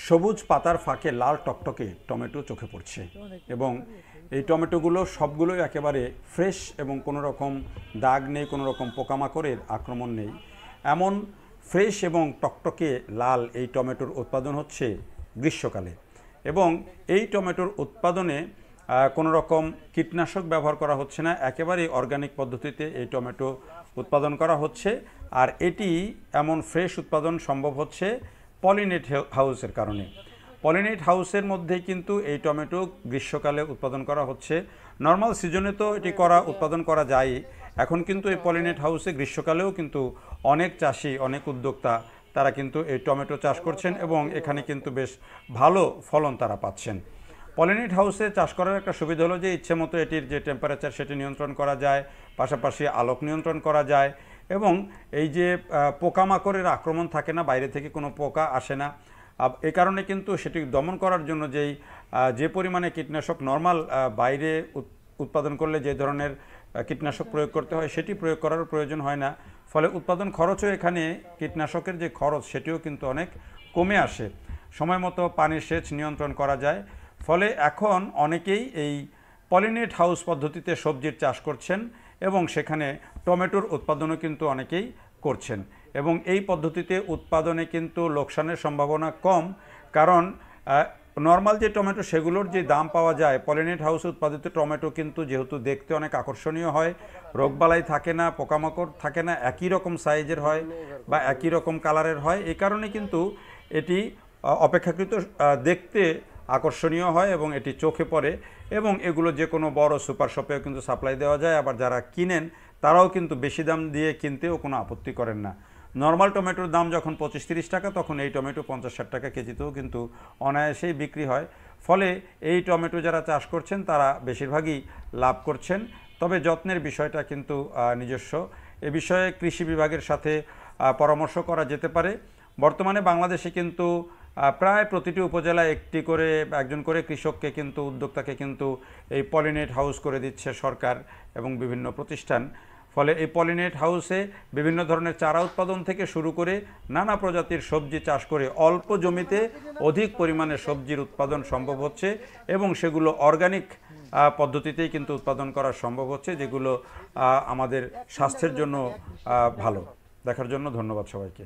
সবুজ পাতার ফাঁকে লাল টকটকে টমেটো চোখে পড়ছে এবং এই টমেটোগুলো সবগুলোই একেবারে ফ্রেশ এবং কোনো রকম দাগ নেই, কোনো রকম পোকামাকড়ের আক্রমণ নেই। এমন ফ্রেশ এবং টকটকে লাল এই টমেটোর উৎপাদন হচ্ছে গ্রীষ্মকালে এবং এই টমেটোর উৎপাদনে কোনো রকম কীটনাশক ব্যবহার করা হচ্ছে না, একেবারেই অর্গানিক পদ্ধতিতে এই টমেটো উৎপাদন করা হচ্ছে। আর এটি এমন ফ্রেশ উৎপাদন সম্ভব হচ্ছে পলিনেট হাউসের কারণে। পলিনেট হাউসের মধ্যেই কিন্তু এই টমেটো গ্রীষ্মকালে উৎপাদন করা হচ্ছে। নর্মাল সিজনে তো এটি উৎপাদন করা যায়, এখন কিন্তু এই পলিনেট হাউসে গ্রীষ্মকালেও কিন্তু অনেক চাষি, অনেক উদ্যোক্তা তারা কিন্তু এই টমেটো চাষ করছেন এবং এখানে কিন্তু বেশ ভালো ফলন তারা পাচ্ছেন। পলিনেট হাউসে চাষ করার একটা সুবিধা হলো যে ইচ্ছে মতো এটির যে টেম্পারেচার সেটি নিয়ন্ত্রণ করা যায়, পাশাপাশি আলোক নিয়ন্ত্রণ করা যায় এবং এই যে পোকামাকড়ের আক্রমণ থাকে না, বাইরে থেকে কোনো পোকা আসে না। এ কারণে কিন্তু সেটি দমন করার জন্য যে পরিমাণে কীটনাশক নর্মাল বাইরে উৎপাদন করলে যে ধরনের কীটনাশক প্রয়োগ করতে হয় সেটি প্রয়োগ করার প্রয়োজন হয় না। ফলে উৎপাদন খরচও এখানে কীটনাশকের যে খরচ সেটিও কিন্তু অনেক কমে আসে। সময় মতো পানির সেচ নিয়ন্ত্রণ করা যায়। ফলে এখন অনেকেই এই পলিনেট হাউস পদ্ধতিতে সবজির চাষ করছেন এবং সেখানে টমেটোর উৎপাদনও কিন্তু অনেকেই করছেন এবং এই পদ্ধতিতে উৎপাদনে কিন্তু লোকসানের সম্ভাবনা কম, কারণ নর্মাল যে টমেটো সেগুলোর যে দাম পাওয়া যায়, পলিনেট হাউস উৎপাদিত টমেটো কিন্তু যেহেতু দেখতে অনেক আকর্ষণীয় হয়, রোগবালাই থাকে না, পোকামাকড় থাকে না, একই রকম সাইজের হয় বা একই রকম কালারের হয়, এই কারণে কিন্তু এটি অপেক্ষাকৃত দেখতে আকর্ষণীয় হয় এবং এটি চোখে পড়ে এবং এগুলো যে কোনো বড় সুপার শপেও কিন্তু সাপ্লাই দেওয়া যায়। আবার যারা কিনেন তারাও কিন্তু বেশি দাম দিয়ে কিনতেও কোনো আপত্তি করেন না। নর্মাল টমেটোর দাম যখন 25-30 টাকা, তখন এই টমেটো 50-60 টাকা কেজিতেও কিন্তু অনায়াসেই বিক্রি হয়। ফলে এই টমেটো যারা চাষ করছেন তারা বেশিরভাগই লাভ করছেন। তবে যত্নের বিষয়টা কিন্তু নিজস্ব। এ বিষয়ে কৃষি বিভাগের সাথে পরামর্শ করা যেতে পারে। বর্তমানে বাংলাদেশে কিন্তু প্রায় প্রতিটি উপজেলায় একজন করে কৃষককে কিন্তু, উদ্যোক্তাকে কিন্তু এই পলিনেট হাউস করে দিচ্ছে সরকার এবং বিভিন্ন প্রতিষ্ঠান। ফলে এই পলিনেট হাউসে বিভিন্ন ধরনের চারা উৎপাদন থেকে শুরু করে নানা প্রজাতির সবজি চাষ করে অল্প জমিতে অধিক পরিমাণে সবজির উৎপাদন সম্ভব হচ্ছে এবং সেগুলো অর্গানিক পদ্ধতিতেই কিন্তু উৎপাদন করা সম্ভব হচ্ছে, যেগুলো আমাদের স্বাস্থ্যের জন্য ভালো। দেখার জন্য ধন্যবাদ সবাইকে।